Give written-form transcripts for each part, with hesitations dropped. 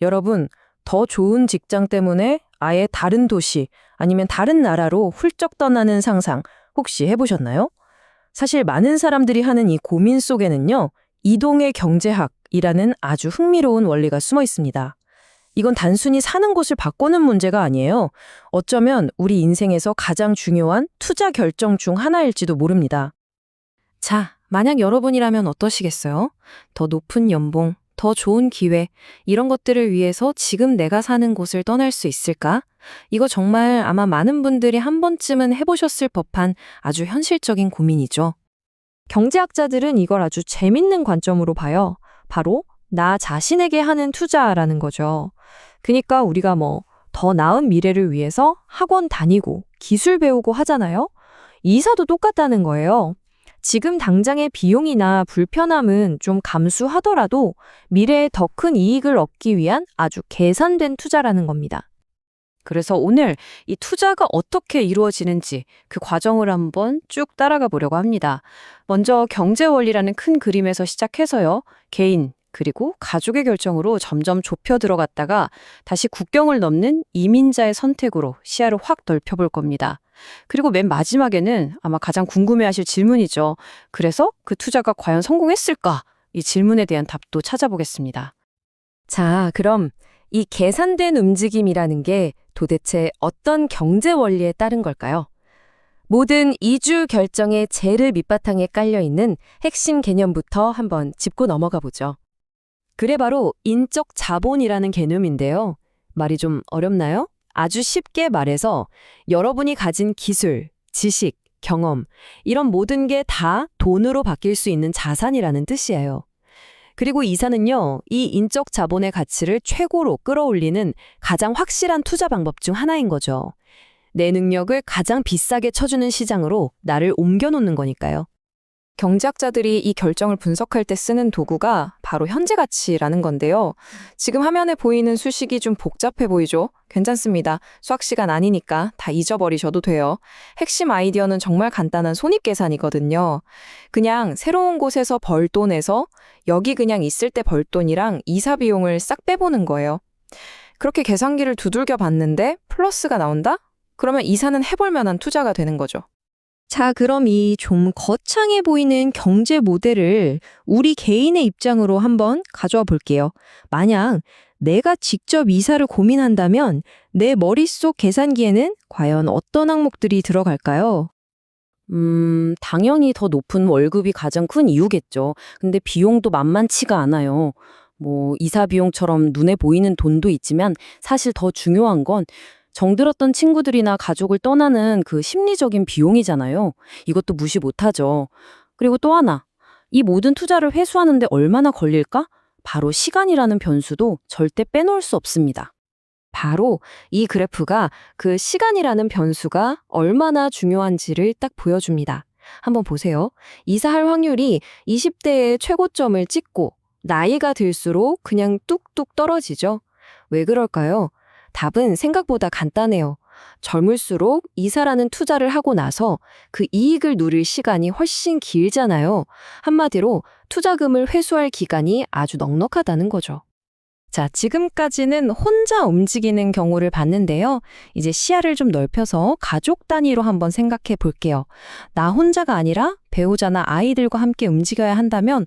여러분, 더 좋은 직장 때문에 아예 다른 도시 아니면 다른 나라로 훌쩍 떠나는 상상 혹시 해보셨나요? 사실 많은 사람들이 하는 이 고민 속에는요, 이동의 경제학이라는 아주 흥미로운 원리가 숨어 있습니다. 이건 단순히 사는 곳을 바꾸는 문제가 아니에요. 어쩌면 우리 인생에서 가장 중요한 투자 결정 중 하나일지도 모릅니다. 자, 만약 여러분이라면 어떠시겠어요? 더 높은 연봉, 더 좋은 기회, 이런 것들을 위해서 지금 내가 사는 곳을 떠날 수 있을까? 이거 정말 아마 많은 분들이 한 번쯤은 해보셨을 법한 아주 현실적인 고민이죠. 경제학자들은 이걸 아주 재밌는 관점으로 봐요. 바로 나 자신에게 하는 투자라는 거죠. 그러니까 우리가 더 나은 미래를 위해서 학원 다니고 기술 배우고 하잖아요. 이사도 똑같다는 거예요. 지금 당장의 비용이나 불편함은 좀 감수하더라도 미래에 더 큰 이익을 얻기 위한 아주 계산된 투자라는 겁니다. 그래서 오늘 이 투자가 어떻게 이루어지는지 그 과정을 한번 쭉 따라가 보려고 합니다. 먼저 경제 원리라는 큰 그림에서 시작해서요. 개인, 그리고 가족의 결정으로 점점 좁혀 들어갔다가 다시 국경을 넘는 이민자의 선택으로 시야를 확 넓혀볼 겁니다. 그리고 맨 마지막에는 아마 가장 궁금해하실 질문이죠. 그래서 그 투자가 과연 성공했을까? 이 질문에 대한 답도 찾아보겠습니다. 자, 그럼 이 계산된 움직임이라는 게 도대체 어떤 경제 원리에 따른 걸까요? 모든 이주 결정의 제일 밑바탕에 깔려있는 핵심 개념부터 한번 짚고 넘어가 보죠. 그래 바로 인적 자본이라는 개념인데요. 말이 좀 어렵나요? 아주 쉽게 말해서 여러분이 가진 기술, 지식, 경험, 이런 모든 게 다 돈으로 바뀔 수 있는 자산이라는 뜻이에요. 그리고 이사는요, 이 인적 자본의 가치를 최고로 끌어올리는 가장 확실한 투자 방법 중 하나인 거죠. 내 능력을 가장 비싸게 쳐주는 시장으로 나를 옮겨놓는 거니까요. 경제학자들이 이 결정을 분석할 때 쓰는 도구가 바로 현재 가치라는 건데요. 지금 화면에 보이는 수식이 좀 복잡해 보이죠? 괜찮습니다. 수학 시간 아니니까 다 잊어버리셔도 돼요. 핵심 아이디어는 정말 간단한 손익계산이거든요. 그냥 새로운 곳에서 벌 돈에서 여기 그냥 있을 때 벌 돈이랑 이사 비용을 싹 빼보는 거예요. 그렇게 계산기를 두들겨 봤는데 플러스가 나온다? 그러면 이사는 해볼 만한 투자가 되는 거죠. 자, 그럼 이 좀 거창해 보이는 경제 모델을 우리 개인의 입장으로 한번 가져와 볼게요. 만약 내가 직접 이사를 고민한다면 내 머릿속 계산기에는 과연 어떤 항목들이 들어갈까요? 당연히 더 높은 월급이 가장 큰 이유겠죠. 근데 비용도 만만치가 않아요. 이사 비용처럼 눈에 보이는 돈도 있지만 사실 더 중요한 건 정들었던 친구들이나 가족을 떠나는 그 심리적인 비용이잖아요. 이것도 무시 못하죠. 그리고 또 하나, 이 모든 투자를 회수하는데 얼마나 걸릴까? 바로 시간이라는 변수도 절대 빼놓을 수 없습니다. 바로 이 그래프가 그 시간이라는 변수가 얼마나 중요한지를 딱 보여줍니다. 한번 보세요. 이사할 확률이 20대의 최고점을 찍고 나이가 들수록 그냥 뚝뚝 떨어지죠. 왜 그럴까요? 답은 생각보다 간단해요. 젊을수록 이사라는 투자를 하고 나서 그 이익을 누릴 시간이 훨씬 길잖아요. 한마디로 투자금을 회수할 기간이 아주 넉넉하다는 거죠. 자, 지금까지는 혼자 움직이는 경우를 봤는데요. 이제 시야를 좀 넓혀서 가족 단위로 한번 생각해 볼게요. 나 혼자가 아니라 배우자나 아이들과 함께 움직여야 한다면,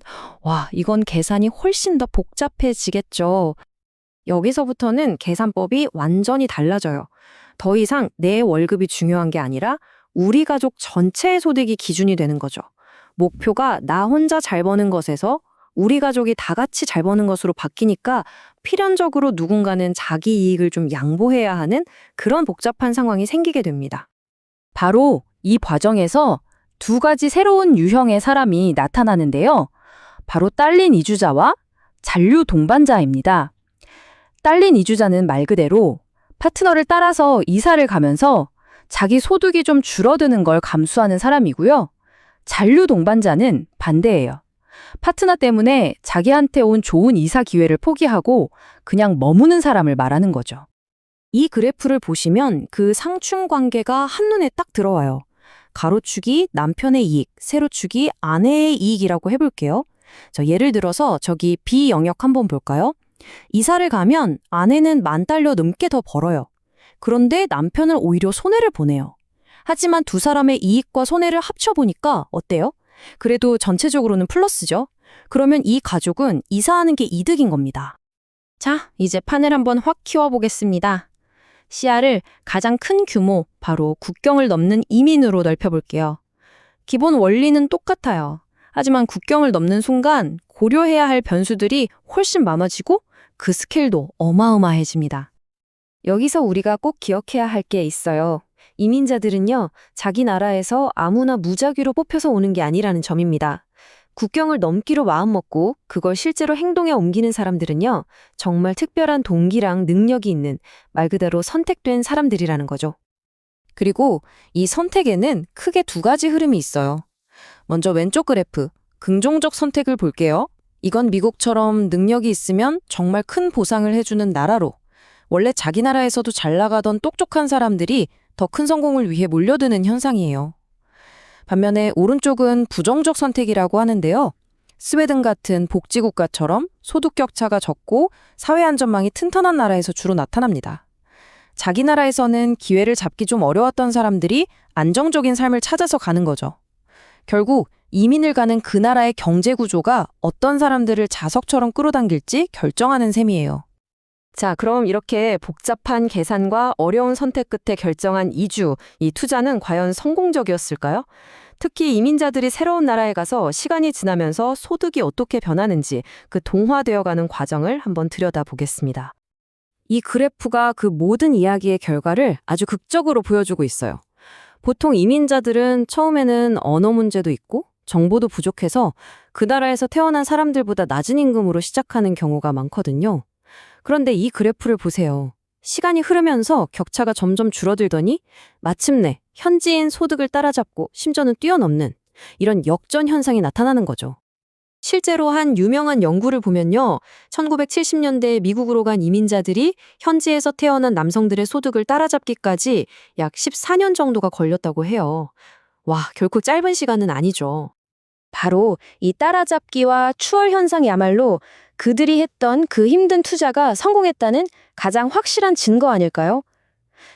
이건 계산이 훨씬 더 복잡해지겠죠. 여기서부터는 계산법이 완전히 달라져요. 더 이상 내 월급이 중요한 게 아니라 우리 가족 전체의 소득이 기준이 되는 거죠. 목표가 나 혼자 잘 버는 것에서 우리 가족이 다 같이 잘 버는 것으로 바뀌니까 필연적으로 누군가는 자기 이익을 좀 양보해야 하는 그런 복잡한 상황이 생기게 됩니다. 바로 이 과정에서 두 가지 새로운 유형의 사람이 나타나는데요. 바로 딸린 이주자와 잔류 동반자입니다. 딸린 이주자는 말 그대로 파트너를 따라서 이사를 가면서 자기 소득이 좀 줄어드는 걸 감수하는 사람이고요. 잔류 동반자는 반대예요. 파트너 때문에 자기한테 온 좋은 이사 기회를 포기하고 그냥 머무는 사람을 말하는 거죠. 이 그래프를 보시면 그 상충 관계가 한눈에 딱 들어와요. 가로축이 남편의 이익, 세로축이 아내의 이익이라고 해볼게요. 예를 들어서 저기 B 영역 한번 볼까요? 이사를 가면 아내는 10,000달러 넘게 더 벌어요. 그런데 남편은 오히려 손해를 보내요. 하지만 두 사람의 이익과 손해를 합쳐보니까 어때요? 그래도 전체적으로는 플러스죠. 그러면 이 가족은 이사하는 게 이득인 겁니다. 자, 이제 판을 한번 확 키워보겠습니다. 시야를 가장 큰 규모, 바로 국경을 넘는 이민으로 넓혀볼게요. 기본 원리는 똑같아요. 하지만 국경을 넘는 순간 고려해야 할 변수들이 훨씬 많아지고 그 스케일도 어마어마해집니다. 여기서 우리가 꼭 기억해야 할 게 있어요. 이민자들은요, 자기 나라에서 아무나 무작위로 뽑혀서 오는 게 아니라는 점입니다. 국경을 넘기로 마음먹고 그걸 실제로 행동에 옮기는 사람들은요, 정말 특별한 동기랑 능력이 있는 말 그대로 선택된 사람들이라는 거죠. 그리고 이 선택에는 크게 두 가지 흐름이 있어요. 먼저 왼쪽 그래프, 긍정적 선택을 볼게요. 이건 미국처럼 능력이 있으면 정말 큰 보상을 해주는 나라로, 원래 자기 나라에서도 잘 나가던 똑똑한 사람들이 더 큰 성공을 위해 몰려드는 현상이에요. 반면에 오른쪽은 부정적 선택이라고 하는데요. 스웨덴 같은 복지국가처럼 소득 격차가 적고 사회 안전망이 튼튼한 나라에서 주로 나타납니다. 자기 나라에서는 기회를 잡기 좀 어려웠던 사람들이 안정적인 삶을 찾아서 가는 거죠. 결국 이민을 가는 그 나라의 경제 구조가 어떤 사람들을 자석처럼 끌어당길지 결정하는 셈이에요. 자, 그럼 이렇게 복잡한 계산과 어려운 선택 끝에 결정한 이주, 이 투자는 과연 성공적이었을까요? 특히 이민자들이 새로운 나라에 가서 시간이 지나면서 소득이 어떻게 변하는지 그 동화되어가는 과정을 한번 들여다보겠습니다. 이 그래프가 그 모든 이야기의 결과를 아주 극적으로 보여주고 있어요. 보통 이민자들은 처음에는 언어 문제도 있고 정보도 부족해서 그 나라에서 태어난 사람들보다 낮은 임금으로 시작하는 경우가 많거든요. 그런데 이 그래프를 보세요. 시간이 흐르면서 격차가 점점 줄어들더니 마침내 현지인 소득을 따라잡고 심지어는 뛰어넘는 이런 역전 현상이 나타나는 거죠. 실제로 한 유명한 연구를 보면요. 1970년대에 미국으로 간 이민자들이 현지에서 태어난 남성들의 소득을 따라잡기까지 약 14년 정도가 걸렸다고 해요. 와, 결코 짧은 시간은 아니죠. 바로 이 따라잡기와 추월 현상이야말로 그들이 했던 그 힘든 투자가 성공했다는 가장 확실한 증거 아닐까요?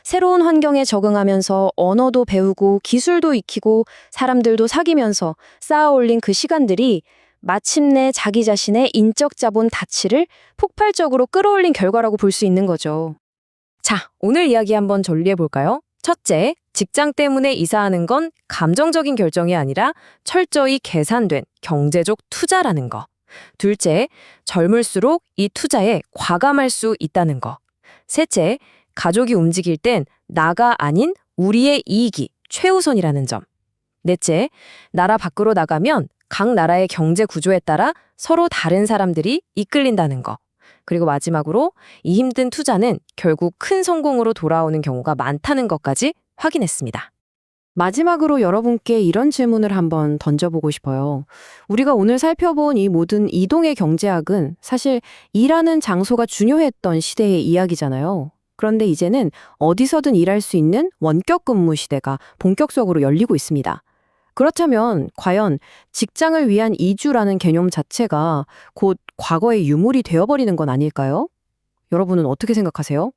새로운 환경에 적응하면서 언어도 배우고 기술도 익히고 사람들도 사귀면서 쌓아올린 그 시간들이 마침내 자기 자신의 인적 자본 가치를 폭발적으로 끌어올린 결과라고 볼 수 있는 거죠. 자, 오늘 이야기 한번 정리해볼까요? 첫째, 직장 때문에 이사하는 건 감정적인 결정이 아니라 철저히 계산된 경제적 투자라는 거. 둘째, 젊을수록 이 투자에 과감할 수 있다는 거. 셋째, 가족이 움직일 땐 나가 아닌 우리의 이익이 최우선이라는 점. 넷째, 나라 밖으로 나가면 각 나라의 경제 구조에 따라 서로 다른 사람들이 이끌린다는 거. 그리고 마지막으로 이 힘든 투자는 결국 큰 성공으로 돌아오는 경우가 많다는 것까지 확인했습니다. 마지막으로 여러분께 이런 질문을 한번 던져보고 싶어요. 우리가 오늘 살펴본 이 모든 이동의 경제학은 사실 일하는 장소가 중요했던 시대의 이야기잖아요. 그런데 이제는 어디서든 일할 수 있는 원격 근무 시대가 본격적으로 열리고 있습니다. 그렇다면 과연 직장을 위한 이주라는 개념 자체가 곧 과거의 유물이 되어버리는 건 아닐까요? 여러분은 어떻게 생각하세요?